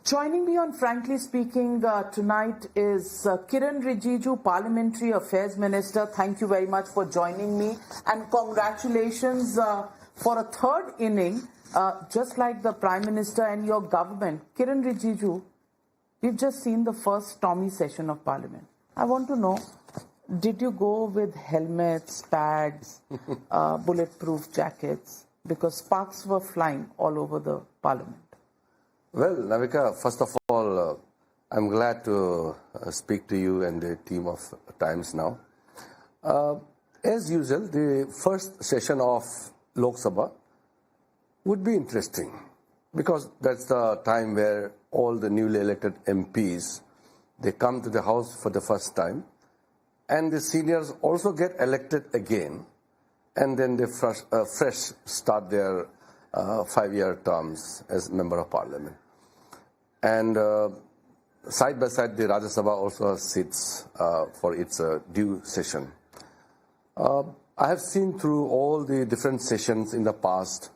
Joining me on Frankly Speaking tonight is Kiren Rijiju, Parliamentary Affairs Minister. Thank you very much for joining me, and congratulations for a third inning, just like the Prime Minister and your government. Kiren Rijiju, we've just seen the first stormy session of Parliament. I want to know, did you go with helmets, pads, bulletproof jackets? Because sparks were flying all over the Parliament. Well, Navika, first of all, I'm glad to speak to you and the team of Times Now. As usual, the first session of Lok Sabha would be interesting because that's the time where all the newly elected MPs, they come to the House for the first time, and the seniors also get elected again, and then they fresh start their 5-year terms as Member of Parliament. And side by side, the Rajya Sabha also sits for its due session. I have seen through all the different sessions in the past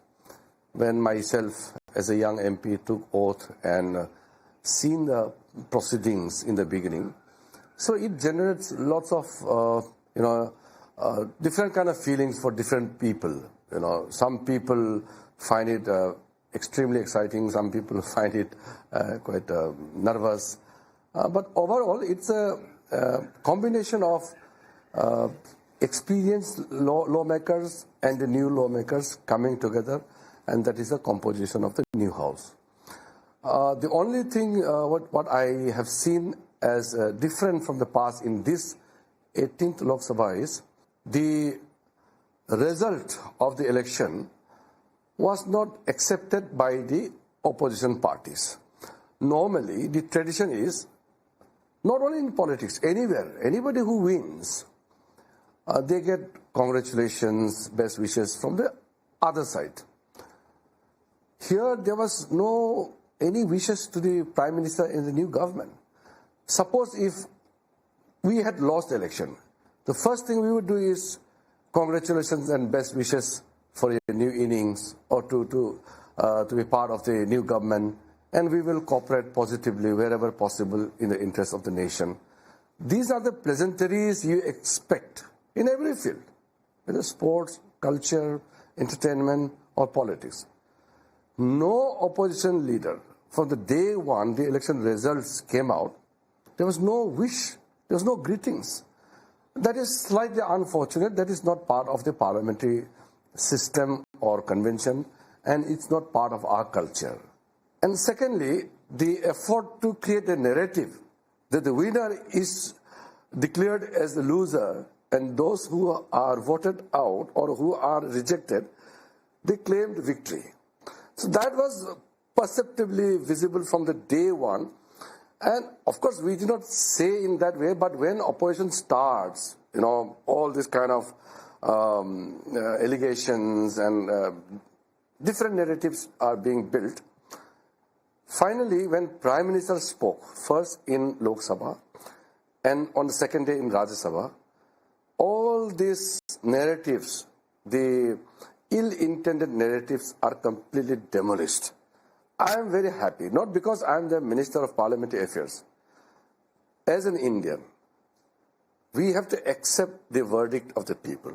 when myself as a young MP took oath and seen the proceedings in the beginning. So it generates lots of, different kind of feelings for different people. Some people find it extremely exciting. Some people find it quite nervous. But overall, it's a combination of experienced lawmakers and the new lawmakers coming together, and that is the composition of the new House. The only thing what I have seen as different from the past in this 18th Lok Sabha is the result of the election was not accepted by the opposition parties. Normally, the tradition is, not only in politics, anywhere, anybody who wins, they get congratulations, best wishes from the other side. Here, there was no any wishes to the Prime Minister in the new government. Suppose if we had lost the election, the first thing we would do is congratulations and best wishes for a new innings or to be part of the new government, and we will cooperate positively wherever possible in the interest of the nation. These are the pleasantries you expect in every field, whether sports, culture, entertainment, or politics. No opposition leader, from the day one the election results came out, there was no wish, there was no greetings. That is slightly unfortunate. That is not part of the parliamentary system or convention, and it's not part of our culture. And secondly, the effort to create a narrative that the winner is declared as the loser, and those who are voted out or who are rejected, they claimed victory. So that was perceptibly visible from the day one. And of course, we do not say in that way, but when opposition starts, all this kind of allegations and different narratives are being built. Finally, when Prime Minister spoke, first in Lok Sabha and on the second day in Rajya Sabha, all these narratives, the ill-intended narratives, are completely demolished. I am very happy, not because I am the Minister of Parliamentary Affairs. As an Indian, we have to accept the verdict of the people.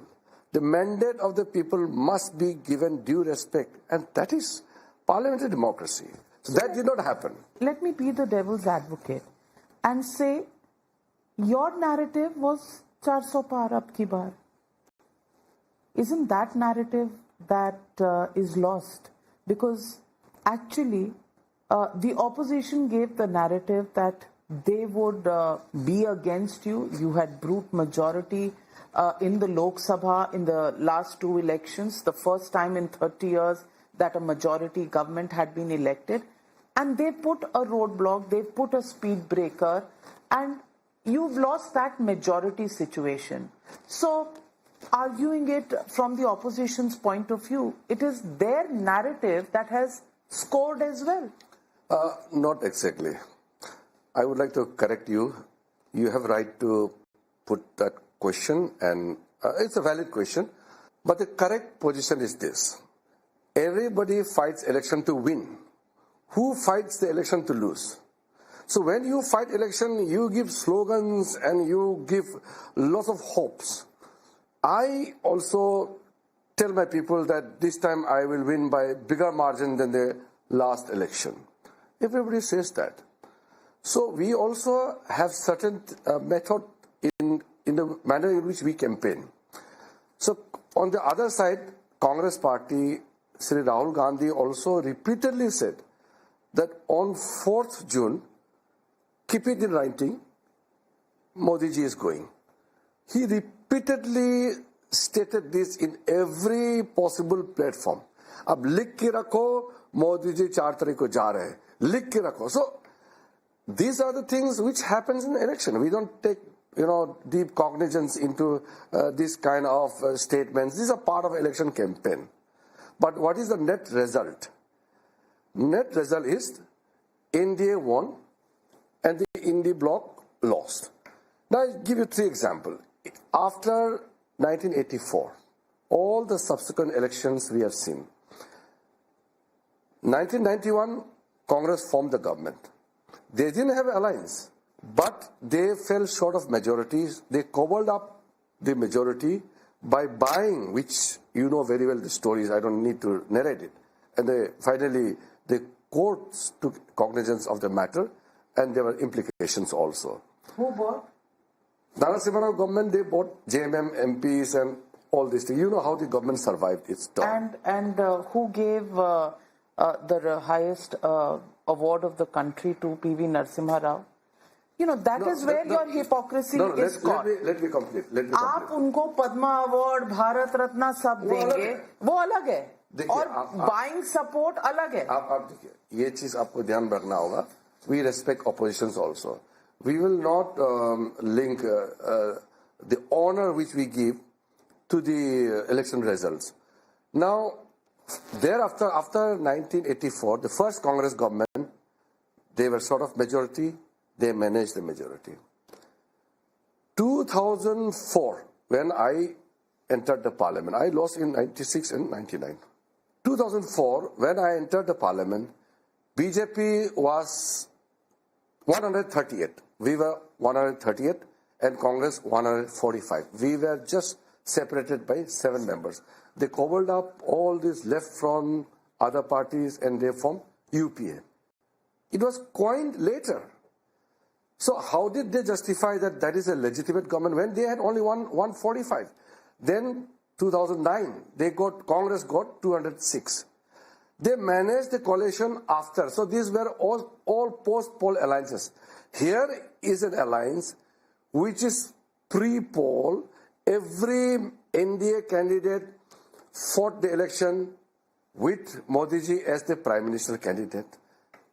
The mandate of the people must be given due respect, and that is parliamentary democracy. So that did not happen. Let me be the devil's advocate and say your narrative was 400 par ab ki baar. Isn't that narrative that is lost? Because actually, the opposition gave the narrative that they would be against you. You had brute majority in the Lok Sabha in the last two elections, the first time in 30 years that a majority government had been elected. And they put a roadblock, they put a speed breaker, and you've lost that majority situation. So, arguing it from the opposition's point of view, it is their narrative that has scored as well. Not exactly. I would like to correct you. You have right to put that question, and it's a valid question. But the correct position is this. Everybody fights election to win. who fights the election to lose. So when you fight election, you give slogans and you give lots of hopes. I also tell my people that this time I will win by bigger margin than the last election. Everybody says that. So we also have certain method in the manner in which we campaign. So on the other side, Congress party, Sri Rahul Gandhi also repeatedly said that on 4th June, keep it in writing, Modi ji is going. He repeatedly stated this in every possible platform. Ab likh ke rakho, Modi ji 4 tarikh ko ja rahe. Likh ke rakho. So these are the things which happens in election. We don't take deep cognizance into this kind of statements. These are part of election campaign. But what is the net result? Net result is NDA won and the Indie bloc lost. Now I'll give you 3 examples. After 1984, all the subsequent elections we have seen. 1991, Congress formed the government. They didn't have alliance, but they fell short of majorities. They cobbled up the majority by buying, which you know very well the stories, I don't need to narrate it. And finally, the courts took cognizance of the matter, and there were implications also. Who bought? Narasimha government, they bought JMM MPs and all this thing. You know how the government survived its term. And who gave the highest award of the country to PV Narasimha Rao? That is where your hypocrisy is caught. Let me complete. आप उनको Padma award, Bharat Ratna सब देंगे, वो अलग है, और buying support अलग है. आप देखिए, ये चीज आपको ध्यान रखना होगा. We respect oppositions also. We will not link the honor which we give to the election results. Now, thereafter, after 1984, the first Congress government, they were sort of majority. They managed the majority. 2004, when I entered the parliament, I lost in 96 and 99. 2004, when I entered the parliament, BJP was 138. We were 138 and Congress 145. We were just separated by 7 members. They cobbled up all this left from other parties and they formed UPA. It was coined later. So how did they justify that is a legitimate government when they had only 145? Then 2009, Congress got 206. They managed the coalition after. So these were all post-poll alliances. Here is an alliance which is pre-poll. Every NDA candidate fought the election with Modi ji as the Prime Minister candidate.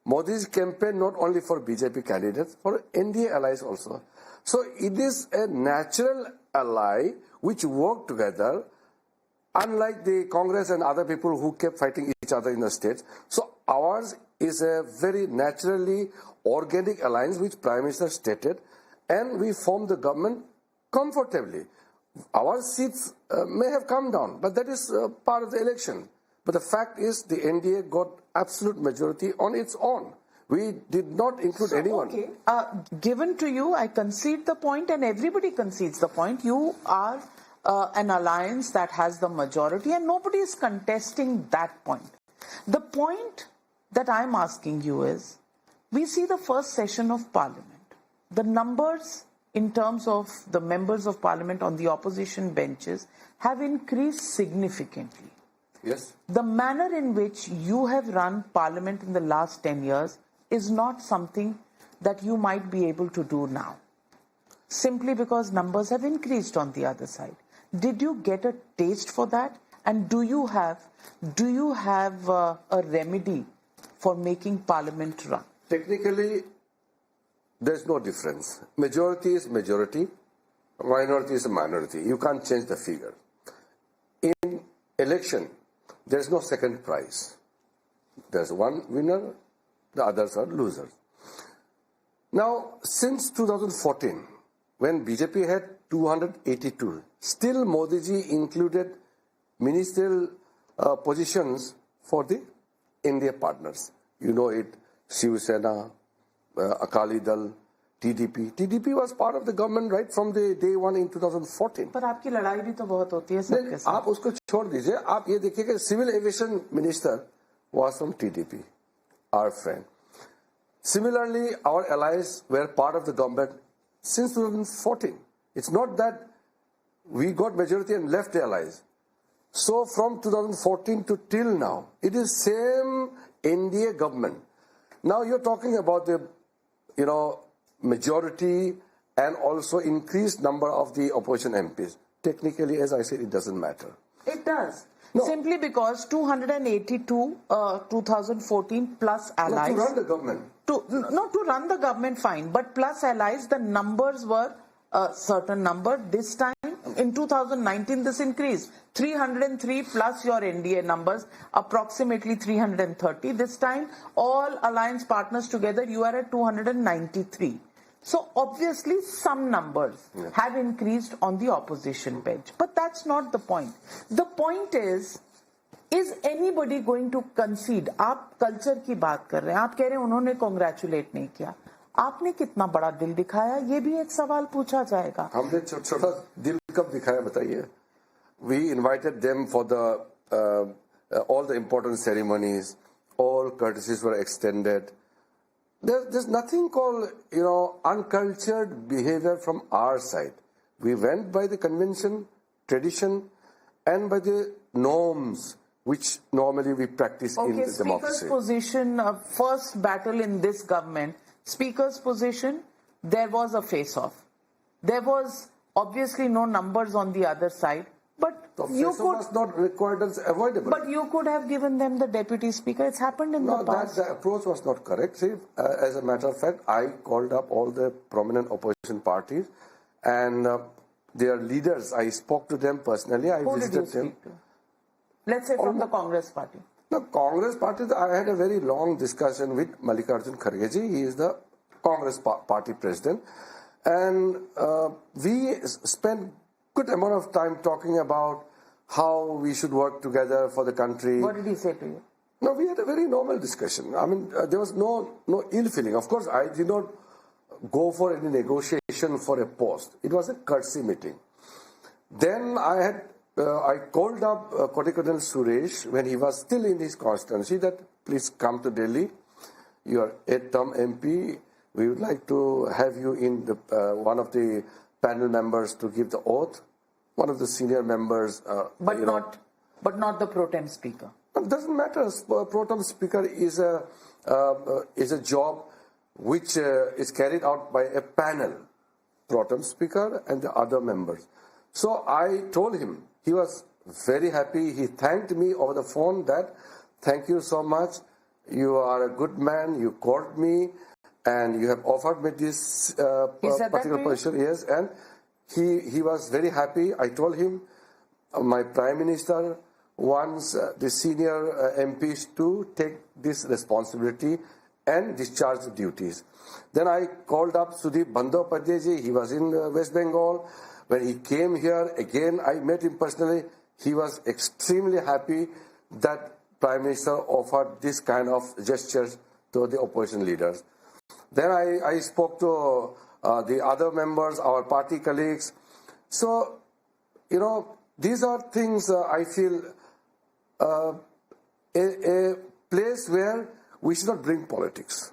Modi's campaign not only for BJP candidates, for NDA allies also. So it is a natural ally which work together, unlike the Congress and other people who kept fighting each other in the states. So ours is a very naturally organic alliance which Prime Minister stated, and we formed the government comfortably. Our seats may have come down, but that is part of the election. But the fact is the NDA got absolute majority on its own. We did not include anyone. Okay. Given to you, I concede the point and everybody concedes the point. You are an alliance that has the majority and nobody is contesting that point. The point that I'm asking you is, we see the first session of Parliament. The numbers in terms of the members of Parliament on the opposition benches have increased significantly. Yes. The manner in which you have run Parliament in the last 10 years is not something that you might be able to do now, simply because numbers have increased on the other side. Did you get a taste for that? And do you have a remedy for making Parliament run? Technically, there's no difference. Majority is majority, minority is a minority. You can't change the figure. In election, there's no second prize. There's one winner, the others are losers. Now, since 2014, when BJP had 282, still Modi ji included ministerial positions for the India partners. you know it, Shiv Sena, Akali Dal, TDP. TDP was part of the government right from the day one in 2014. पर आपकी लड़ाई भी तो बहुत होती है सबके साथ. आप उसको छोड़ दीजिए, आप ये देखिए कि Civil Aviation Minister was from TDP, our friend. Similarly, our allies were part of the government since 2014. It's not that we got majority and left the allies. So from 2014 to till now, it is same NDA government. Now you're talking about the, majority and also increased number of the opposition MPs. Technically, as I said, it doesn't matter. It does. No. Simply because 282 2014 plus allies. To run the government. To run the government, fine. But plus allies, the numbers were a certain number. This time, in 2019, this increased. 303 plus your NDA numbers, approximately 330. This time, all alliance partners together, you are at 293. So obviously some numbers have increased on the opposition bench. But that's not the point. The point is anybody going to concede? आप culture की बात कर रहे हैं, आप कह रहे हैं उन्होंने congratulate नहीं किया. आपने कितना बड़ा दिल दिखाया, ये भी एक सवाल पूछा जाएगा. हमने छोटा दिल कब दिखाया बताइए? We invited them for the all the important ceremonies. All courtesies were extended. There's nothing called, uncultured behavior from our side. We went by the convention, tradition, and by the norms which normally we practice in the democracy. Speaker's position, first battle in this government, Speaker's position, there was a face-off. There was obviously no numbers on the other side. But you could was not required as avoidable. But you could have given them the deputy speaker. It's happened in the past. The approach was not correct. See, as a matter of fact, I called up all the prominent opposition parties and their leaders. I spoke to them personally. I visited them. To? Let's say from the Congress party. The Congress party, I had a very long discussion with Mallikarjun Kharge. He is the Congress party president. And we spent good amount of time talking about how we should work together for the country. What did he say to you? No, we had a very normal discussion. I mean, there was no ill feeling. Of course, I did not go for any negotiation for a post. It was a courtesy meeting. Then I called up Kotikadal Suresh when he was still in his constituency that please come to Delhi. You are 8th-term MP. We would like to have you in the one of the panel members to give the oath. One of the senior members, but not the Protem speaker. It doesn't matter. Protem speaker is a job which is carried out by a panel, Protem speaker and the other members. So I told him, he was very happy. He thanked me over the phone that, thank you so much. You are a good man. You called me and you have offered me this particular position. Yes, and he was very happy. I told him, my Prime Minister wants the senior MPs to take this responsibility and discharge the duties. Then I called up Sudip Bandyopadhyay. He was in West Bengal. When he came here, again, I met him personally. He was extremely happy that Prime Minister offered this kind of gestures to the opposition leaders. Then I spoke to the other members, our party colleagues. So, these are things I feel a place where we should not bring politics.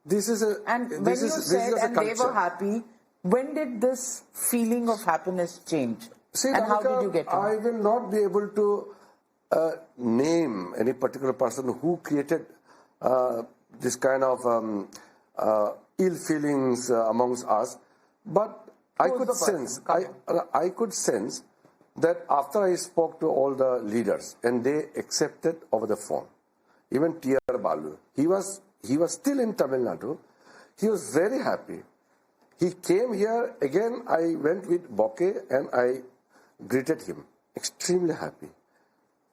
This is a and when you said and they were happy, when did this feeling of happiness change? See, and Navika, how did you get it? I will not be able to name any particular person who created this kind of ill feelings amongst us, but I could sense that after I spoke to all the leaders and they accepted over the phone, even T.R. Balu, he was still in Tamil Nadu. He was very happy. He came here again. I went with bouquet and I greeted him. Extremely happy.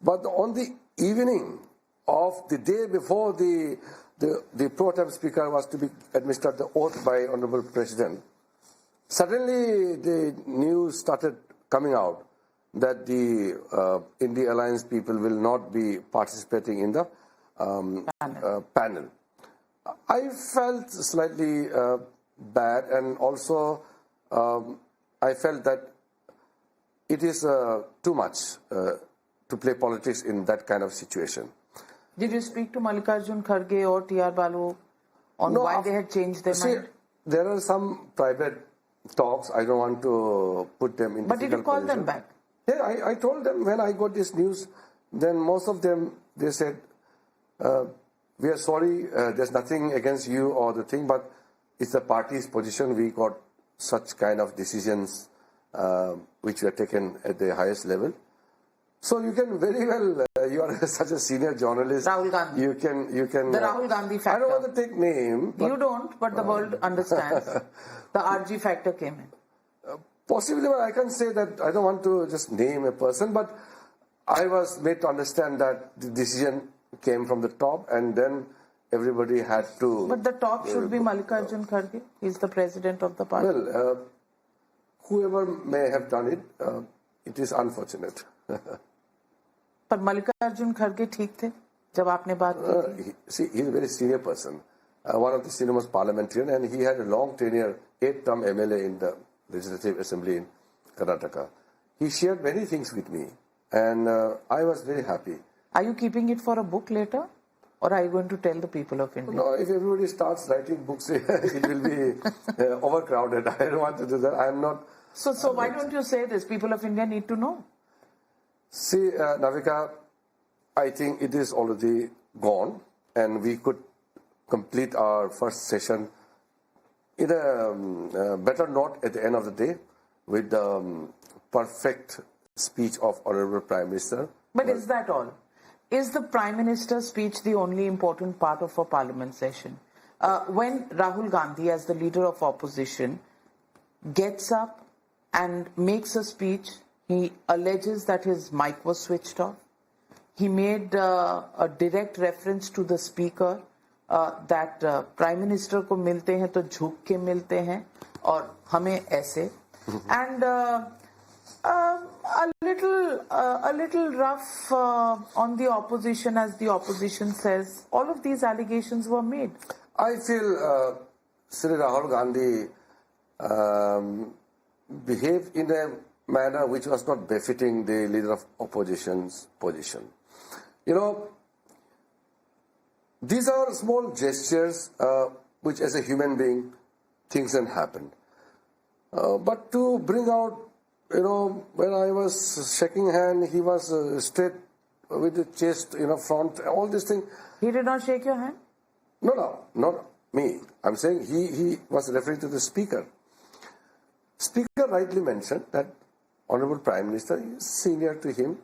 But on the evening of the day before the pro tem speaker was to be administered the oath by Honorable President, suddenly the news started coming out that the India Alliance people will not be participating in the panel. I felt slightly bad, and also I felt that it is too much to play politics in that kind of situation. Did you speak to Mallikarjun Kharge or T.R. Balu on why they had changed their mind? There are some private talks. I don't want to put them in. But did you call them back? Yeah, I told them when I got this news. Then most of them, they said, we are sorry, there's nothing against you or the thing, but it's the party's position. We got such kind of decisions which were taken at the highest level. So you can very well, you are such a senior journalist. Rahul Gandhi. You can. The Rahul Gandhi factor. I don't want to take name. You don't, but the world understands. The RG factor came in. Possibly, but I can say that I don't want to just name a person, but I was made to understand that the decision came from the top, and then everybody had to. But the top should be Mallikarjun Kharge. He's the president of the party. Well, whoever may have done it, it is unfortunate. पर मल्लिकार्जुन खड़गे ठीक थे जब आपने बात की थी? See, he is a very senior person, one of the senior parliamentarian, and he had a long tenure, 8-term MLA in the Legislative Assembly in Karnataka. He shared many things with me, and I was very happy. Are you keeping it for a book later, or are you going to tell the people of India? No, if everybody starts writing books, it will be overcrowded. I don't want to do that. I am not. So why don't you say this? People of India need to know. See, Navika, I think it is already gone, and we could complete our first session in a better note at the end of the day with the perfect speech of Honorable Prime Minister. But is that all? Is the Prime Minister's speech the only important part of a parliament session? When Rahul Gandhi, as the leader of opposition, gets up and makes a speech, he alleges that his mic was switched off. He made a direct reference to the speaker that Prime Minister को मिलते हैं तो झुक के मिलते हैं और हमें ऐसे. And a little rough on the opposition, as the opposition says. All of these allegations were made. I feel Sri Rahul Gandhi behaved in a manner which was not befitting the leader of opposition's position. You know, these are small gestures which, as a human being, things can happen. But to bring out, you know, when I was shaking hand, he was straight with the chest, you know, front, all these things. He did not shake your hand? No, not me. I'm saying he was referring to the speaker. Speaker rightly mentioned that Honorable Prime Minister is senior to him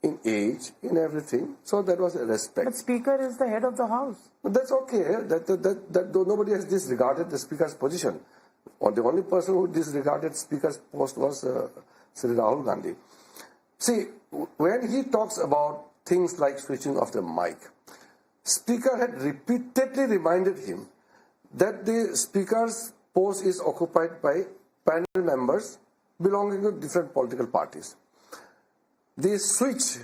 in age, in everything. So that was a respect. But Speaker is the head of the House. But that's okay. That nobody has disregarded the Speaker's position. Or the only person who disregarded Speaker's post was Sri Rahul Gandhi. See, when he talks about things like switching off the mic, Speaker had repeatedly reminded him that the Speaker's post is occupied by panel members belonging to different political parties. The switch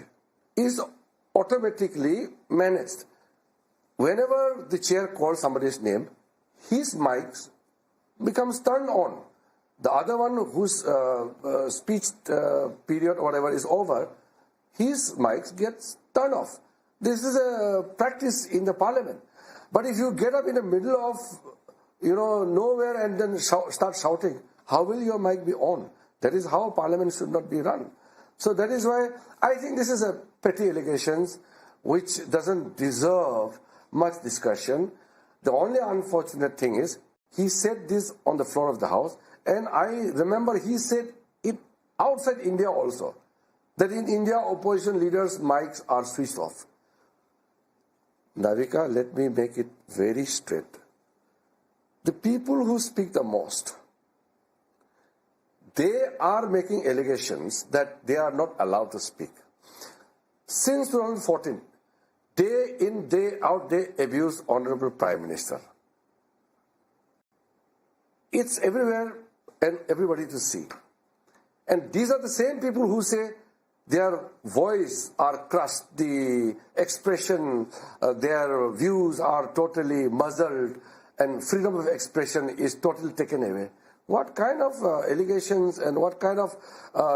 is automatically managed. Whenever the chair calls somebody's name, his mic becomes turned on. The other one whose speech period or whatever is over, his mic gets turned off. This is a practice in the parliament. But if you get up in the middle of, you know, nowhere and then start shouting, how will your mic be on? That is how parliament should not be run. So that is why I think this is a petty allegations which doesn't deserve much discussion. The only unfortunate thing is he said this on the floor of the House, and I remember he said it outside India also, that in India opposition leaders' mics are switched off. Navika, let me make it very straight. The people who speak the most, they are making allegations that they are not allowed to speak. Since 2014, day in, day out, they abuse Honorable Prime Minister. It's everywhere and everybody to see. And these are the same people who say their voice are crushed, the expression, their views are totally muzzled, and freedom of expression is totally taken away. What kind of allegations and what kind of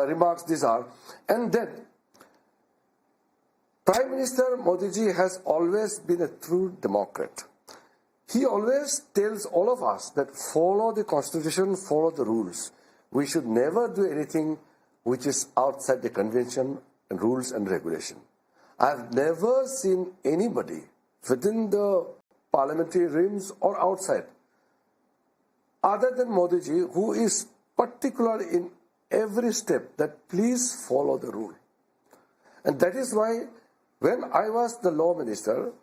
remarks these are? And then, Prime Minister Modi ji has always been a true democrat. He always tells all of us that follow the constitution, follow the rules. We should never do anything which is outside the convention and rules and regulation. I've never seen anybody within the parliamentary rims or outside, other than Modi ji, who is particular in every step that please follow the rule. And that is why when I was the law minister,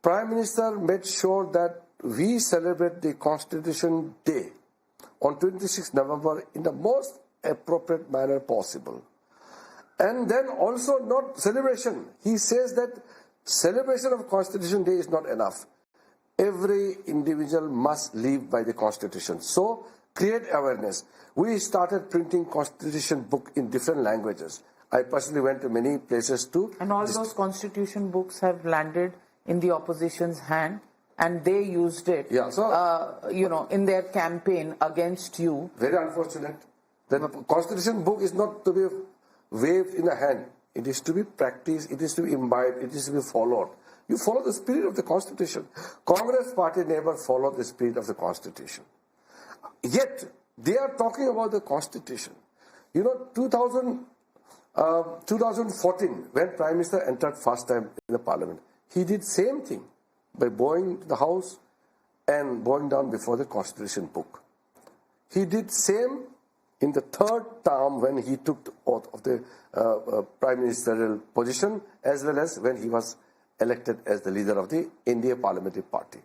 Prime Minister made sure that we celebrate the Constitution Day on 26 November in the most appropriate manner possible. And then also not celebration. He says that celebration of Constitution Day is not enough. Every individual must live by the Constitution. So create awareness. We started printing Constitution book in different languages. I personally went to many places too. And all those Constitution books have landed in the opposition's hand, and they used it, in their campaign against you. Very unfortunate. The Constitution book is not to be waved in the hand. It is to be practiced, it is to be imbibed, it is to be followed. You follow the spirit of the Constitution. Congress party never followed the spirit of the Constitution. Yet, they are talking about the Constitution. 2014, when Prime Minister entered first time in the Parliament, he did same thing by bowing to the House and bowing down before the Constitution book. He did same in the third term when he took the oath of the Prime Ministerial position, as well as when he was elected as the leader of the India Parliamentary Party.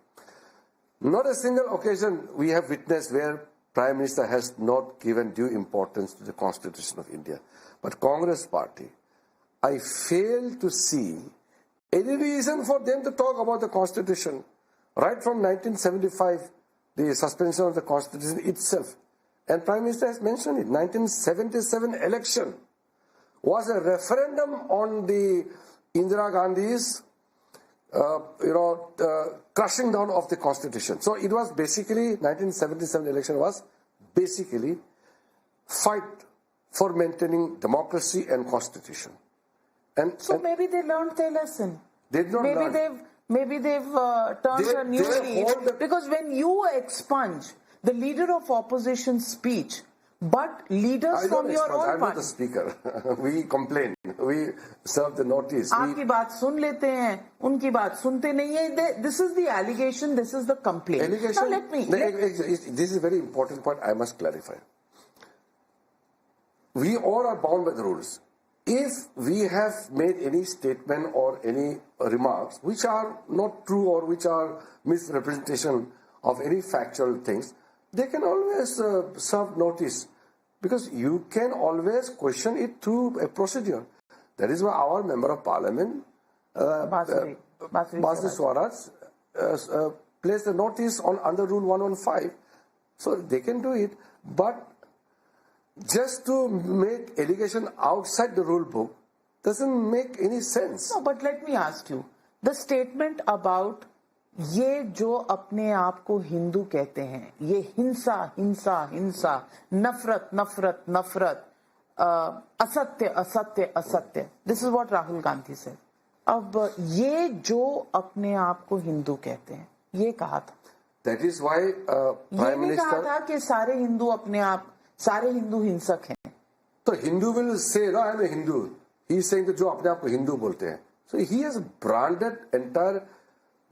Not a single occasion we have witnessed where Prime Minister has not given due importance to the Constitution of India. But Congress Party, I fail to see any reason for them to talk about the Constitution. Right from 1975, the suspension of the Constitution itself. And Prime Minister has mentioned it. 1977 election was a referendum on the Indira Gandhi's crushing down of the Constitution. So it was basically, 1977 election was basically fight for maintaining democracy and Constitution. And maybe they learned their lesson. They did not learn. Maybe they've turned a new leaf. Because when you expunge the leader of opposition speech, but leaders from your own I'm not the speaker. We complain. We serve the notice. आपकी बात सुन लेते हैं, उनकी बात सुनते नहीं हैं. This is the allegation. This is the complaint. Allegation. Now This is a very important point. I must clarify. We all are bound by the rules. If we have made any statement or any remarks which are not true or which are misrepresentation of any factual things, they can always serve notice, because you can always question it through a procedure. That is why our Member of Parliament, Basri Swaraj, placed a notice under Rule 115. So they can do it, but just to make allegation outside the rule book doesn't make any sense. No, but let me ask you, the statement about ये जो अपने आप को हिंदू कहते हैं, ये हिंसा हिंसा हिंसा, नफरत नफरत नफरत, असत्य असत्य असत्य, this is what Rahul Gandhi said. अब ये जो अपने आप को हिंदू कहते हैं, ये कहा था. That is why Prime Minister, कहा था कि सारे हिंदू हिंसक हैं. तो Hindu will say, no, I am a Hindu. He is saying that जो अपने आप को हिंदू बोलते हैं. So he has branded entire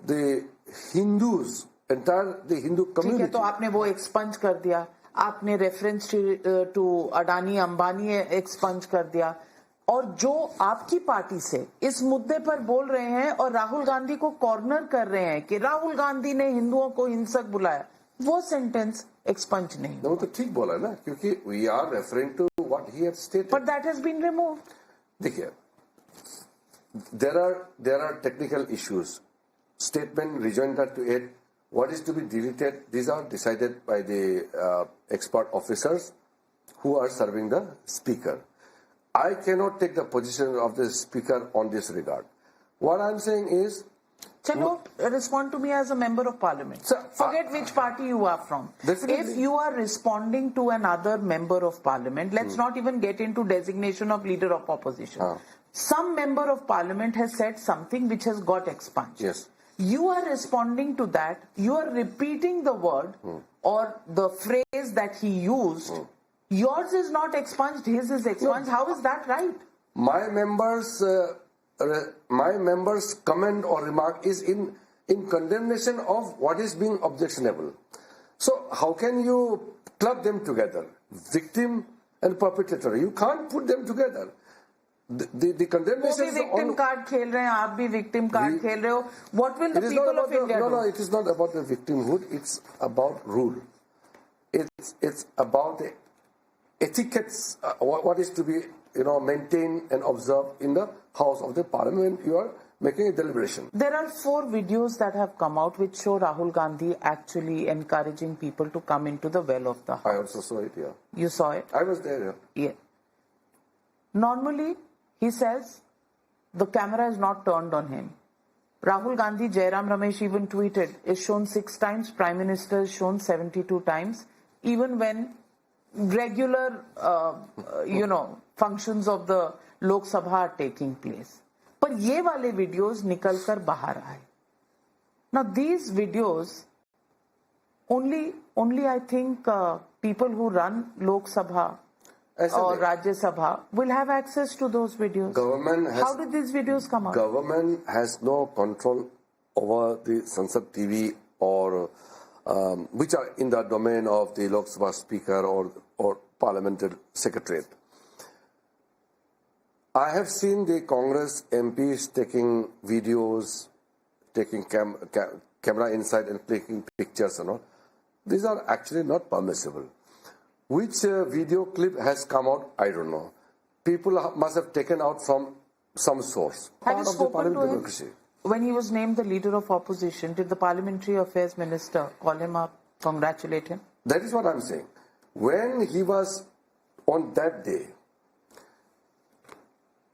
the Hindus, entire the Hindu community. ठीक है, तो आपने वो एक्सपंज कर दिया, आपने reference to Adani Ambani expunge कर दिया, और जो आपकी पार्टी से इस मुद्दे पर बोल रहे हैं और राहुल गांधी को कॉर्नर कर रहे हैं कि राहुल गांधी ने हिंदुओं को हिंसक बुलाया, वो सेंटेंस एक्सपंज नहीं. वो तो ठीक बोला ना, क्योंकि we are referring to what he had stated. But that has been removed. देखिए, there are technical issues. Statement, rejoinder to it, what is to be deleted, these are decided by the expert officers who are serving the speaker. I cannot take the position of the speaker on this regard. What I'm saying is, Chalo, respond to me as a member of parliament. Sir, Forget which party you are from. Definitely. If you are responding to another member of parliament, let's not even get into designation of leader of opposition. Some member of parliament has said something which has got expunged. Yes. You are responding to that. You are repeating the word or the phrase that he used. Yours is not expunged, his is expunged. How is that right? My members' comment or remark is in condemnation of what is being objectionable. So how can you club them together? Victim and perpetrator. You can't put them together. The condemnation is victim card खेल रहे हैं, आप भी victim card खेल रहे हो. What will the people of India do? No, it is not about the victimhood. It's about rule. It's about the etiquettes. What is to be maintained and observed in the House of the Parliament. You are making a deliberation. There are 4 videos that have come out which show Rahul Gandhi actually encouraging people to come into the well of the House. I also saw it. Yeah. You saw it? I was there. Yeah. Normally, he says the camera is not turned on him. Rahul Gandhi, Jairam Ramesh even tweeted, is shown 6 times, Prime Minister is shown 72 times, even when regular, functions of the Lok Sabha are taking place. पर ये वाले videos निकल कर बाहर आए. Now these videos, only I think people who run Lok Sabha or Rajya Sabha will have access to those videos. How did these videos come out? Government has no control over the Sansad TV or which are in the domain of the Lok Sabha Speaker or Parliamentary Secretariat. I have seen the Congress MPs taking videos, taking camera inside and taking pictures and all. These are actually not permissible. Which video clip has come out, I don't know. People must have taken out from some source. Have you spoken to him? When he was named the leader of opposition, did the Parliamentary Affairs Minister call him up, congratulate him? That is what I'm saying. When he was on that day,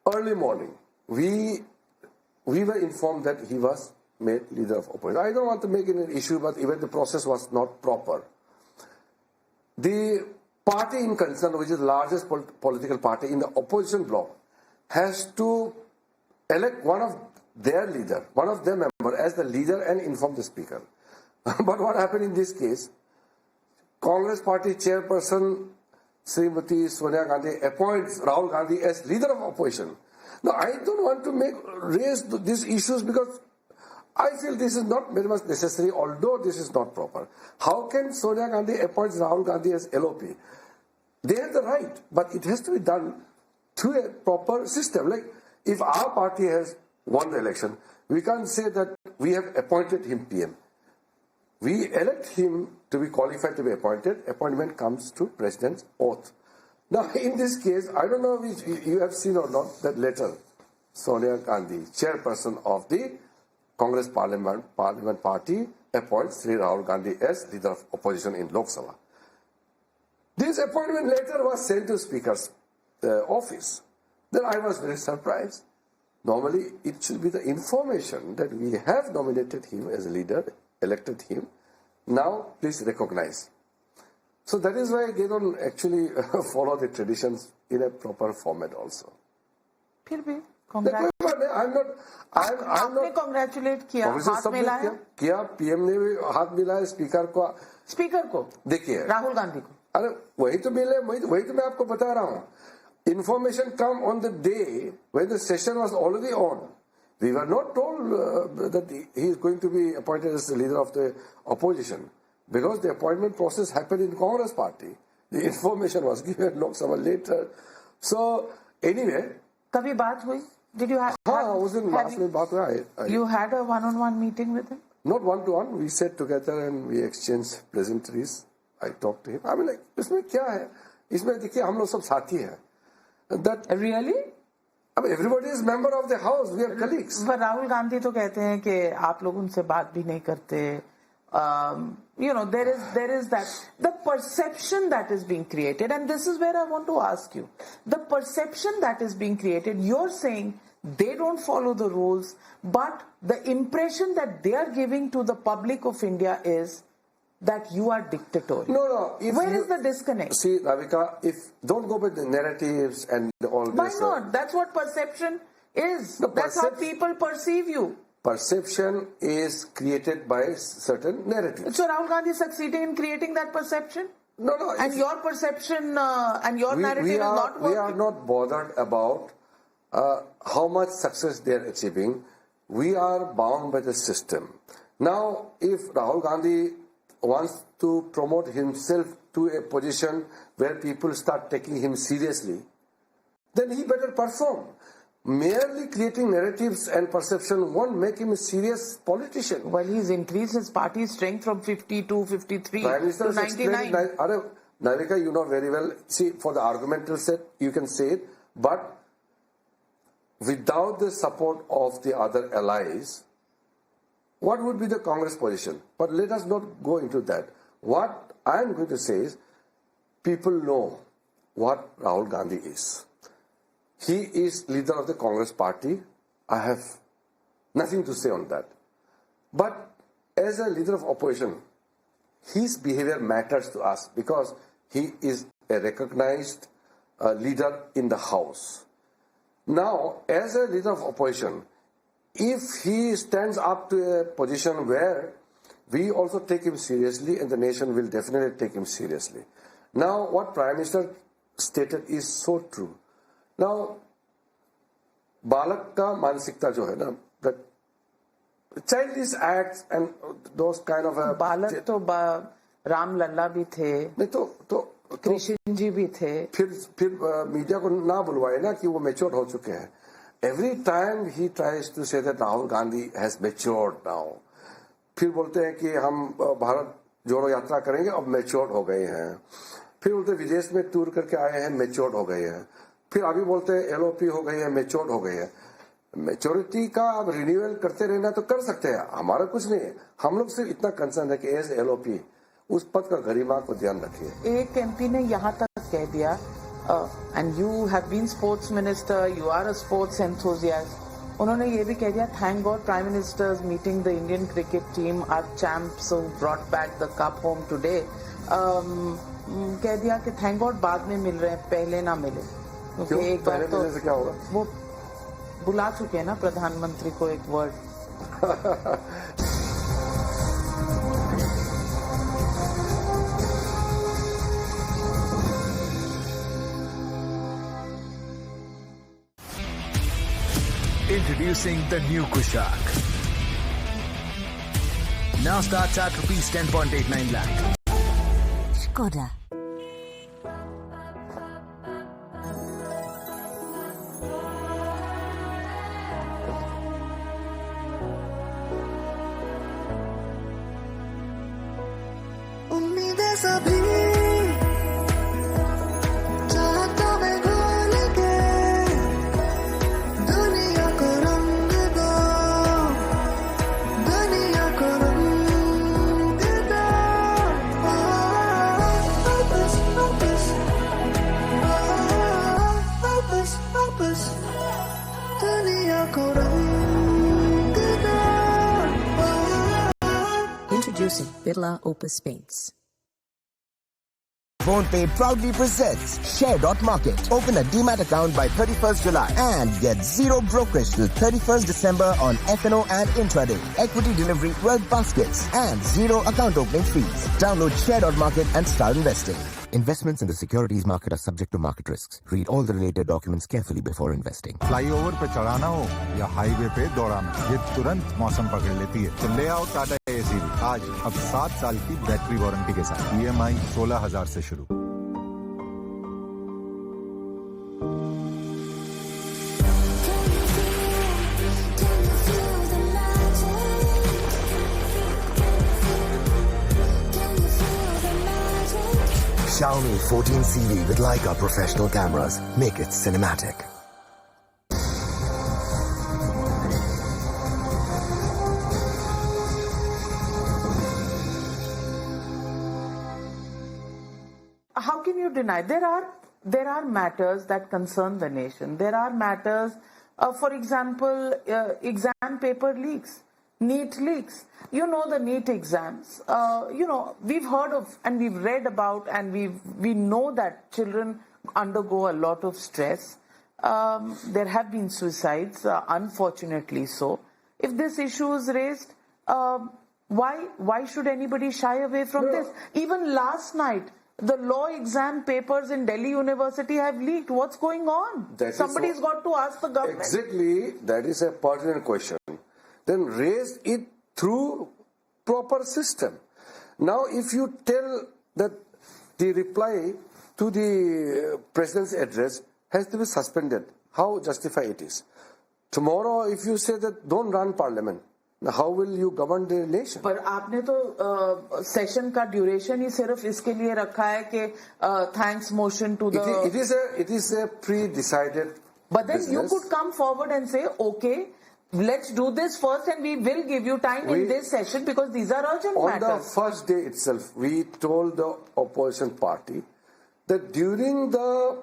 early morning, we were informed that he was made leader of opposition. I don't want to make it an issue, but even the process was not proper. The party in concern, which is the largest political party in the opposition bloc, has to elect one of their leader, one of their members as the leader and inform the speaker. But what happened in this case, Congress party chairperson Srimati Sonia Gandhi appoints Rahul Gandhi as leader of opposition. Now, I don't want to raise these issues because I feel this is not very much necessary, although this is not proper. How can Sonia Gandhi appoint Rahul Gandhi as LOP? They have the right, but it has to be done through a proper system. Like, if our party has won the election, we can't say that we have appointed him PM. We elect him to be qualified to be appointed. Appointment comes to President's oath. Now, in this case, I don't know if you have seen or not that letter. Sonia Gandhi, chairperson of the Congress Parliament Party, appoints Sri Rahul Gandhi as leader of opposition in Lok Sabha. This appointment letter was sent to Speaker's office. Then I was very surprised. Normally, it should be the information that we have nominated him as a leader, elected him. Now, please recognize. So that is why they don't actually follow the traditions in a proper format also. फिर भी आपने congratulate किया, हाथ मिलाया किया, PM ने भी हाथ मिलाया स्पीकर को देखिए राहुल गांधी को. अरे वही तो मैं आपको बता रहा हूँ. Information come on the day when the session was already on. We were not told that he is going to be appointed as the leader of the opposition because the appointment process happened in Congress party. The information was given Lok Sabha later. So anyway, कभी बात हुई? Did you have? हाँ, उस दिन last में बात हुआ. You had a one-on-one meeting with him? Not one-to-one. We sat together and we exchanged pleasantries. I talked to him. I mean, like, इसमें क्या है? इसमें देखिए हम लोग सब साथी हैं. That really? I mean, everybody is member of the house. We are colleagues. पर राहुल गांधी तो कहते हैं कि आप लोग उनसे बात भी नहीं करते There is that the perception that is being created, and this is where I want to ask you: the perception that is being created. You're saying they don't follow the rules, but the impression that they are giving to the public of India is that you are dictatorial. No. Where is the disconnect? See, Navika, don't go with the narratives and all this. Why not? That's what perception is. That's how people perceive you. Perception is created by certain narratives. So Rahul Gandhi is succeeding in creating that perception? No. And your perception and your narrative is not working? We are not bothered about how much success they are achieving. We are bound by the system. Now, if Rahul Gandhi wants to promote himself to a position where people start taking him seriously, then he better perform. Merely creating narratives and perception won't make him a serious politician. Well, he's increased his party strength from 52, 53 to 99. Navika, you know very well. See, for the argumental set, you can say it, but without the support of the other allies, what would be the Congress position? But let us not go into that. What I am going to say is, people know what Rahul Gandhi is. He is leader of the Congress party. I have nothing to say on that. But as a leader of opposition, his behavior matters to us because he is a recognized leader in the House. Now, as a leader of opposition, if he stands up to a position where we also take him seriously and the nation will definitely take him seriously. Now, what Prime Minister stated is so true. Now, बालक का मानसिकता जो है ना, that childish acts and those kind of बालक तो राम लल्ला भी थे, नहीं तो कृष्ण जी भी थे, फिर मीडिया को ना बुलवाए ना कि वो मैच्योर हो चुके हैं. Every time he tries to say that Rahul Gandhi has matured now, फिर बोलते हैं कि हम भारत जोड़ो यात्रा करेंगे अब मैच्योर हो गए हैं, फिर बोलते विदेश में टूर करके आए हैं मैच्योर हो गए हैं, फिर अभी बोलते हैं एलओपी हो गई है मैच्योर हो गई है. मैच्योरिटी का अब रिन्यूअल करते रहना तो कर सकते हैं, हमारा कुछ नहीं है. हम लोग सिर्फ इतना कंसर्न है कि एज एलओपी उस पद का गरिमा को ध्यान रखिए. एक एमपी ने यहाँ तक कह दिया, and you have been sports minister, you are a sports enthusiast. उन्होंने ये भी कह दिया, thank God Prime Minister is meeting the Indian cricket team, our champs who brought back the cup home today. कह दिया कि thank God बाद में मिल रहे हैं, पहले ना मिले. क्योंकि एक बार तो क्या होगा? वो बुला चुके हैं ना प्रधानमंत्री को एक word. Introducing the new Kushak. Now starts at rupees 10.89 lakh. Skoda. Introducing Birla Opus Paints. PhonePe proudly presents Share.Market. Open a Demat account by 31st July and get zero brokerage till 31st December on F&O and intraday, equity delivery, wealth baskets, and zero account opening fees. Download Share.Market and start investing. Investments in the securities market are subject to market risks. Read all the related documents carefully before investing. Flyover पे चढ़ाना हो या highway पे दौड़ाना, ये तुरंत मौसम पकड़ लेती है. तो ले आओ टाटा एसी आज अब 7 साल की बैटरी वारंटी के साथ. EMI 16,000 से शुरू. Xiaomi 14 CV with Leica professional cameras. Make it cinematic. can you deny? There are matters that concern the nation. There are matters, for example, exam paper leaks, NEET leaks. You know the NEET exams. We've heard of and we've read about and we know that children undergo a lot of stress. There have been suicides, unfortunately so. If this issue is raised, why should anybody shy away from this? Even last night, the law exam papers in Delhi University have leaked. What's going on? Somebody's got to ask the government. Exactly, that is a pertinent question. Then raise it through proper system. Now, if you tell that the reply to the president's address has to be suspended, how justified it is? Tomorrow, if you say that don't run parliament, now how will you govern the nation? पर आपने तो session का duration ही सिर्फ इसके लिए रखा है कि thanks motion to the. It is a pre-decided. But then business. you could come forward and say, okay, let's do this first, and we will give you time in this session because these are urgent matters. On the first day itself, we told the opposition party that during the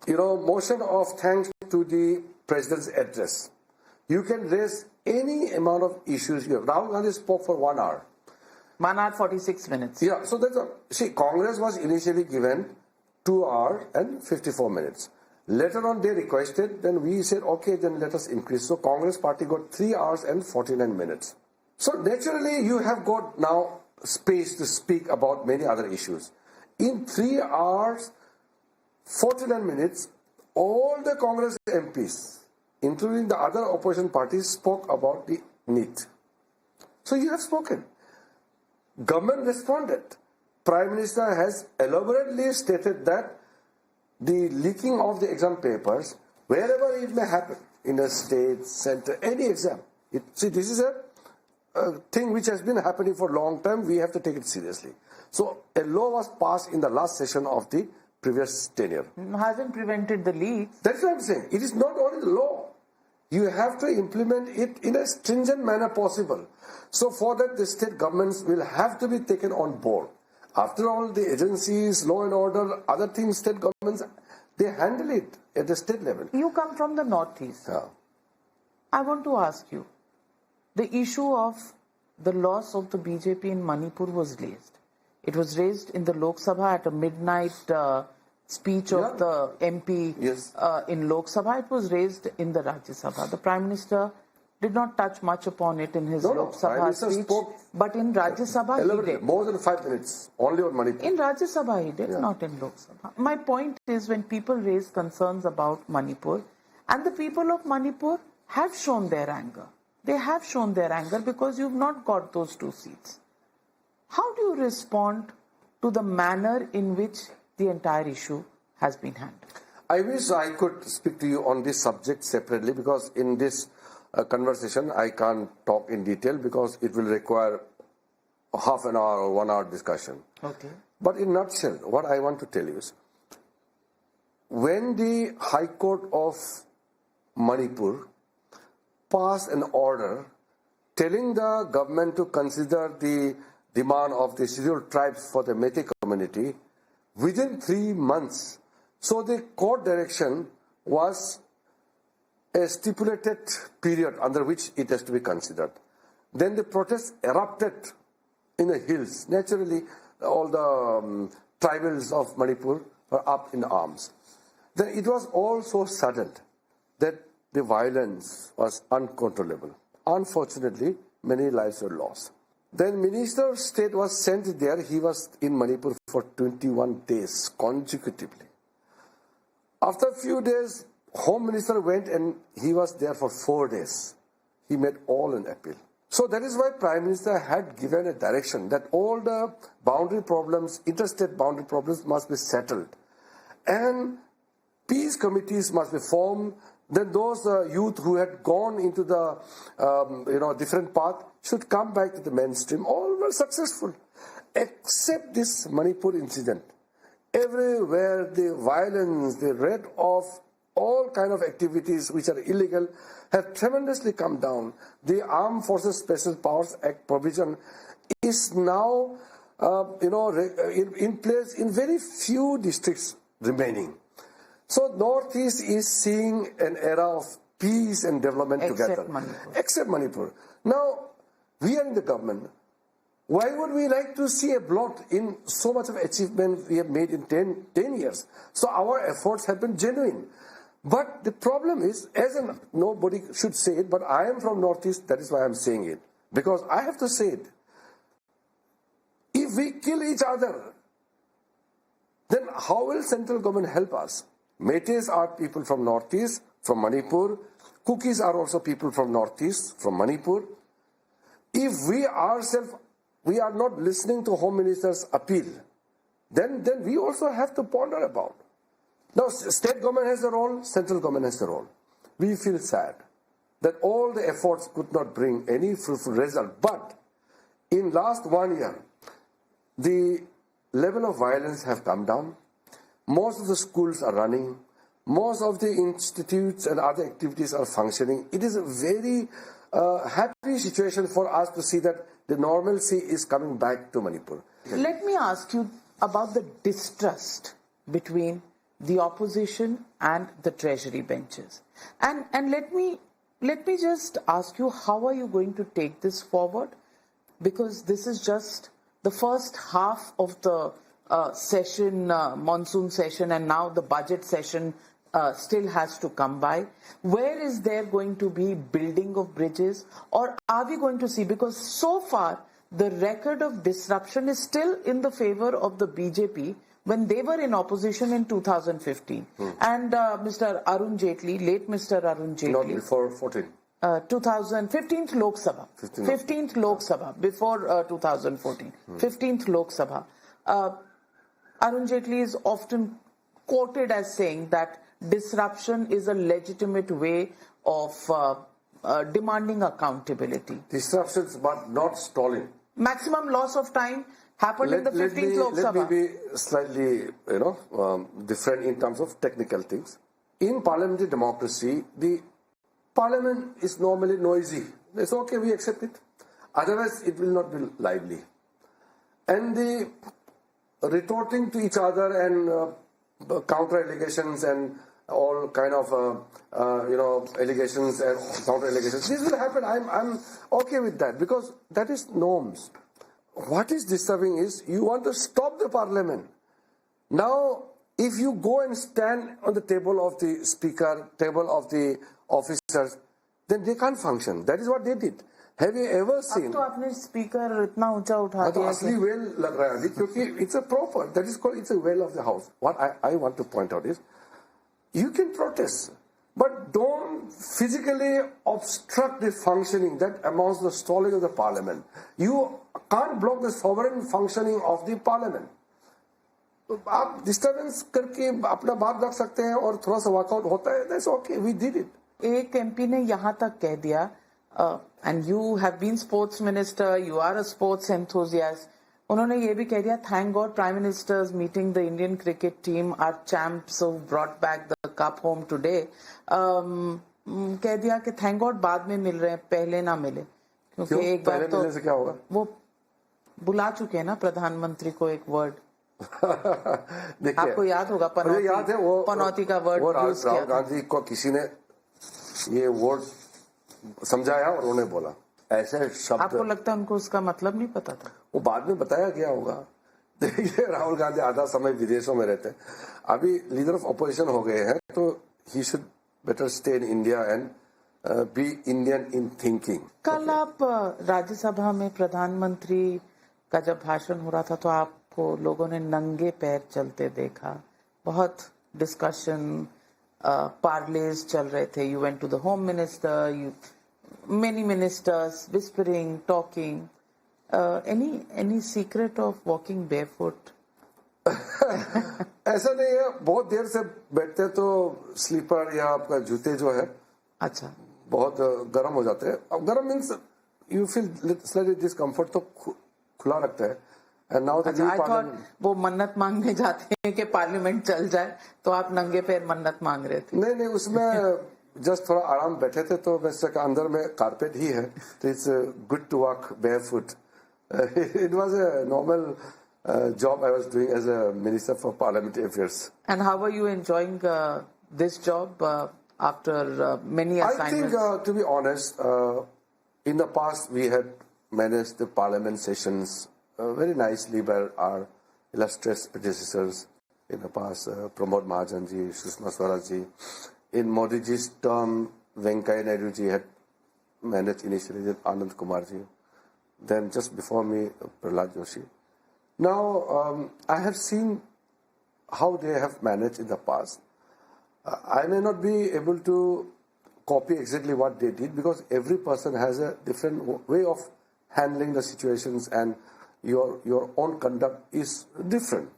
motion of thanks to the president's address, you can raise any amount of issues you have. Rahul Gandhi spoke for 1 hour. 1 hour 46 minutes. Yeah, so Congress was initially given 2 hours and 54 minutes. Later on they requested, then we said, okay, then let us increase. So Congress party got 3 hours and 49 minutes. So naturally you have got now space to speak about many other issues. In 3 hours, 49 minutes, all the Congress MPs, including the other opposition parties, spoke about the NEET. So you have spoken. Government responded. Prime Minister has elaborately stated that the leaking of the exam papers, wherever it may happen, in a state, center, any exam. This is a thing which has been happening for a long time. We have to take it seriously. So a law was passed in the last session of the previous tenure. Hasn't prevented the leaks. That's what I'm saying. It is not only the law. You have to implement it in a stringent manner possible. So for that, the state governments will have to be taken on board. After all, the agencies, law and order, other things, state governments, they handle it at the state level. You come from the northeast. Yeah. I want to ask you, the issue of the loss of the BJP in Manipur was raised. It was raised in the Lok Sabha at a midnight speech of the MP in Lok Sabha. It was raised in the Rajya Sabha. The Prime Minister did not touch much upon it in his Lok Sabha speech, but in Rajya Sabha he did. More than 5 minutes, only on Manipur. In Rajya Sabha he did, not in Lok Sabha. My point is, when people raise concerns about Manipur, and the people of Manipur have shown their anger. They have shown their anger because you've not got those 2 seats. How do you respond to the manner in which the entire issue has been handled? I wish I could speak to you on this subject separately, because in this conversation I can't talk in detail because it will require half an hour or 1 hour discussion. Okay. But in a nutshell, what I want to tell you is, when the High Court of Manipur passed an order telling the government to consider the demand of the scheduled tribes for the Metis community within 3 months. So the court direction was a stipulated period under which it has to be considered. Then the protests erupted in the hills. Naturally, all the tribals of Manipur were up in arms. Then it was all so sudden that the violence was uncontrollable. Unfortunately, many lives were lost. Then Minister of State was sent there. He was in Manipur for 21 days consecutively. After a few days, Home Minister went and he was there for 4 days. He made all an appeal. So that is why Prime Minister had given a direction that all the boundary problems, interstate boundary problems must be settled. And peace committees must be formed. Then those youth who had gone into the different path should come back to the mainstream. All were successful, except this Manipur incident. Everywhere the violence, the rate of all kind of activities which are illegal have tremendously come down. The Armed Forces Special Powers Act provision is now in place in very few districts remaining. So Northeast is seeing an era of peace and development together. Except Manipur. Now, we are in the government. Why would we like to see a blot in so much of achievement we have made in 10 years? So our efforts have been genuine. But the problem is, nobody should say it, but I am from Northeast, that is why I am saying it. Because I have to say it. If we kill each other, then how will central government help us? Meiteis are people from Northeast, from Manipur. Kukis are also people from Northeast, from Manipur. If we ourselves, we are not listening to Home Minister's appeal, then we also have to ponder about. Now, state government has a role, central government has a role. We feel sad that all the efforts could not bring any fruitful result. But in last 1 year, the level of violence have come down. Most of the schools are running. Most of the institutes and other activities are functioning. It is a very happy situation for us to see that the normalcy is coming back to Manipur. Let me ask you about the distrust between the opposition and the treasury benches. And let me just ask you, how are you going to take this forward? Because this is just the first half of the session, monsoon session, and now the budget session still has to come by. Where is there going to be building of bridges, or are we going to see, because so far the record of disruption is still in the favor of the BJP when they were in opposition in 2015. And Mr. Arun Jaitley, late Mr. Arun Jaitley. Not before 14. 15th Lok Sabha. 15th Lok Sabha, before 2014. 15th Lok Sabha. Arun Jaitley is often quoted as saying that disruption is a legitimate way of demanding accountability. Disruptions, but not stalling. Maximum loss of time happened in the 15th Lok Sabha. Let me be slightly, different in terms of technical things. In parliamentary democracy, the parliament is normally noisy. It's okay, we accept it. Otherwise, it will not be lively. And the retorting to each other and counter allegations and all kind of allegations and counter allegations, this will happen. I'm okay with that, because that is norms. What is disturbing is you want to stop the parliament. Now, if you go and stand on the table of the speaker, table of the officers, then they can't function. That is what they did. Have you ever seen? अब तो आपने speaker इतना ऊंचा उठा दिया असली well लग रहा है क्योंकि it's a proper, that is called, it's a well of the house. What I want to point out is, you can protest, but don't physically obstruct the functioning. That amounts to the stalling of the parliament. You can't block the sovereign functioning of the parliament. आप disturbance करके अपना बात रख सकते हैं और थोड़ा सा walkout होता है. That's okay. We did it. एक एमपी ने यहाँ तक कह दिया, and you have been sports minister, you are a sports enthusiast. उन्होंने ये भी कह दिया, thank God Prime Minister's meeting the Indian cricket team, our champs who brought back the cup home today. कह दिया कि thank God बाद में मिल रहे हैं, पहले ना मिले, क्योंकि एक बार तो मिलने से क्या होगा? वो बुला चुके हैं ना प्रधानमंत्री को एक वर्ड. आपको याद होगा पनौती का वर्ड यूज किया. राहुल गांधी को किसी ने ये वर्ड समझाया और उन्होंने बोला ऐसे शब्द. आपको लगता है उनको उसका मतलब नहीं पता था? वो बाद में बताया गया होगा. देखिए, राहुल गांधी आधा समय विदेशों में रहते हैं, अभी लीडर ऑफ अपोजिशन हो गए हैं, तो he should better stay in India and be Indian in thinking. कल आप राज्यसभा में प्रधानमंत्री का जब भाषण हो रहा था तो आपको लोगों ने नंगे पैर चलते देखा. बहुत डिस्कशन, पार्लेज चल रहे थे. You went to the home minister, many ministers whispering, talking. Any secret of walking barefoot? ऐसा नहीं है. बहुत देर से बैठते तो स्लीपर या आपका जूते जो है, अच्छा, बहुत गर्म हो जाते हैं. अब गर्म means you feel slightly discomfort, तो खुला रखता है. And now the I thought वो मन्नत मांगने जाते हैं कि पार्लियामेंट चल जाए, तो आप नंगे पैर मन्नत मांग रहे थे? नहीं, उसमें जस्ट थोड़ा आराम बैठे थे, तो वैसे का अंदर में कारपेट ही है, तो it's good to walk barefoot. It was a normal job I was doing as a Minister for Parliamentary Affairs. And how are you enjoying this job after many assignments? I think, to be honest, in the past we had managed the Parliament sessions very nicely by our illustrious predecessors in the past, Pramod Mahajanji, Sushma Swarajji. In Modi ji's term, Venkaiah Naidu ji had managed initially with Anand Kumarji. Then just before me, Prahlad Joshi. Now, I have seen how they have managed in the past. I may not be able to copy exactly what they did because every person has a different way of handling the situations and your own conduct is different.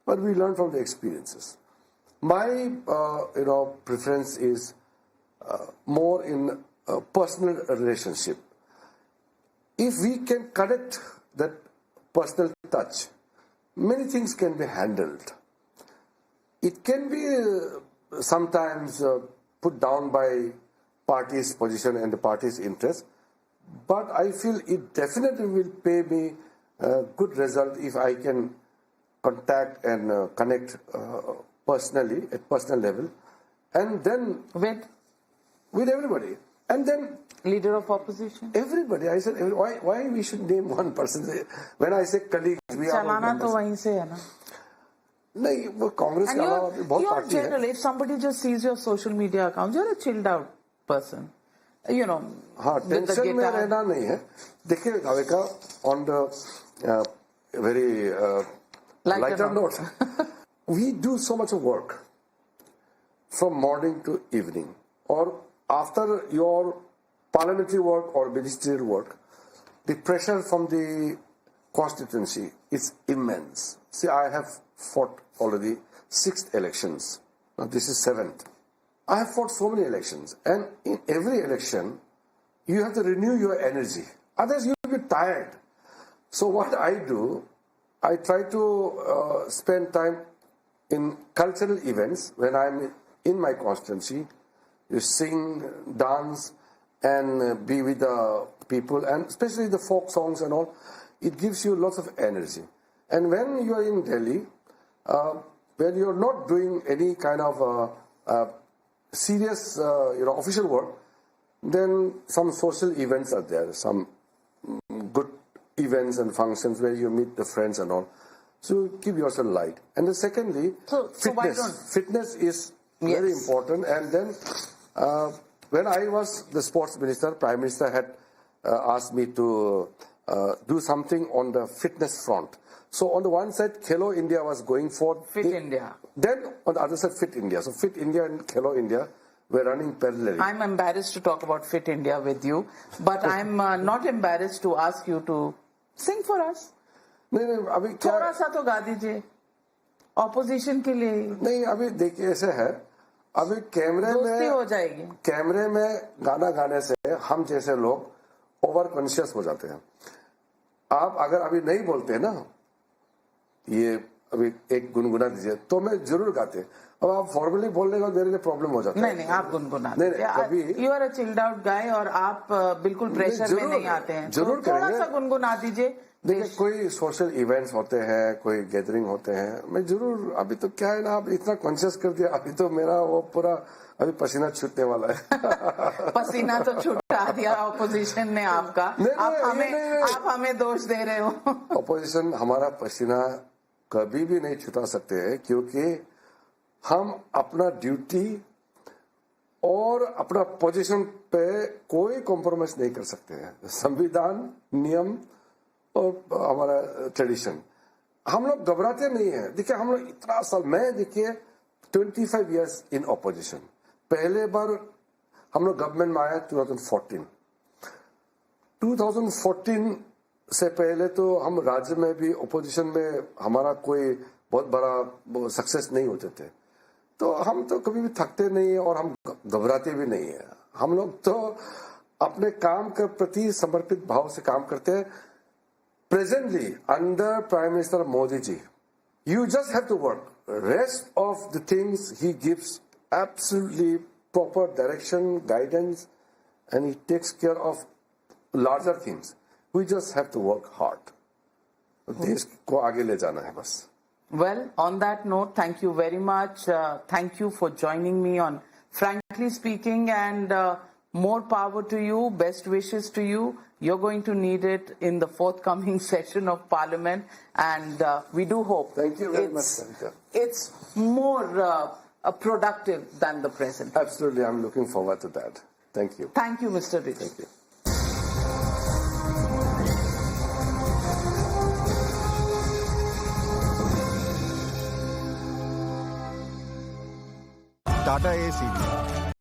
But we learn from the experiences. My preference is more in a personal relationship. If we can connect that personal touch, many things can be handled. It can be sometimes put down by party's position and the party's interest, but I feel it definitely will pay me a good result if I can contact and connect personally, at personal level, and then with everybody. And then Leader of opposition? Everybody. I said, why we should name one person? When I say colleagues, we are all members. चलाना तो वहीं से है ना. नहीं, वो कांग्रेस के अलावा भी बहुत पार्टी है. Generally, if somebody just sees your social media account, you're a chilled out person. You know. हाँ, टेंशन में रहना नहीं है. देखिए, Navika, on the very lighter note, we do so much of work from morning to evening, or after your parliamentary work or ministerial work, the pressure from the constituency is immense. See, I have fought already 6 elections. Now this is 7th. I have fought so many elections, and in every election, you have to renew your energy. Otherwise, you will be tired. So what I do, I try to spend time in cultural events when I'm in my constituency. You sing, dance, and be with the people, and especially the folk songs and all. It gives you lots of energy. And when you are in Delhi, when you are not doing any kind of serious, official work, then some social events are there, some good events and functions where you meet the friends and all. So keep yourself light. And then secondly, fitness is very important. And then when I was the sports minister, Prime Minister had asked me to do something on the fitness front. So on the one side, Khelo India was going for Fit India. Then on the other side, Fit India. So Fit India and Khelo India were running parallelly. I'm embarrassed to talk about Fit India with you, but I'm not embarrassed to ask you to sing for us. नहीं अभी क्या थोड़ा सा तो गा दीजिए opposition के लिए. नहीं अभी देखिए ऐसे है, अभी कैमरे में गाना गाने से हम जैसे लोग ओवर कॉन्शियस हो जाते हैं. आप अगर अभी नहीं बोलते हैं ना, ये अभी एक गुनगुना दीजिए तो मैं जरूर गाते. अब आप फॉर्मली बोलने का मेरे लिए प्रॉब्लम हो जाता है. नहीं आप गुनगुना दीजिए. You are a chilled out guy और आप बिल्कुल प्रेशर में नहीं आते हैं. जरूर थोड़ा सा गुनगुना दीजिए. देखिए कोई सोशल इवेंट्स होते हैं, कोई गैदरिंग होते हैं, मैं जरूर. अभी तो क्या है ना, आप इतना कॉन्शियस कर दिया, अभी तो मेरा वो पूरा अभी पसीना छूटने वाला है. पसीना तो छूटा दिया ऑपोजिशन ने आपका. आप हमें दोष दे रहे हो. ऑपोजिशन हमारा पसीना कभी भी नहीं छुटा सकते हैं, क्योंकि हम अपना ड्यूटी और अपना पोजीशन पे कोई कॉम्प्रोमाइज नहीं कर सकते हैं. संविधान, नियम और हमारा ट्रेडिशन, हम लोग घबराते नहीं है. देखिए हम लोग इतना साल, मैं देखिए 25 इयर्स इन ऑपोजिशन. पहले बार हम लोग गवर्नमेंट में आया 2014 से पहले तो हम राज्य में भी ऑपोजिशन में हमारा कोई बहुत बड़ा सक्सेस नहीं होते थे. तो हम तो कभी भी थकते नहीं है और हम घबराते भी नहीं है. हम लोग तो अपने काम के प्रति समर्पित भाव से काम करते हैं. Presently, under Prime Minister Modi ji, you just have to work. Rest of the things he gives absolutely proper direction, guidance, and he takes care of larger things. We just have to work hard. देश को आगे ले जाना है बस. Well, on that note, thank you very much. Thank you for joining me on Frankly Speaking, and more power to you. Best wishes to you. You're going to need it in the forthcoming session of Parliament, and we do hope Thank you very much, Navika. it's more productive than the present. Absolutely, I'm looking forward to that. Thank you. Thank you, Mr. Rijiju. Thank you. Tata AC भी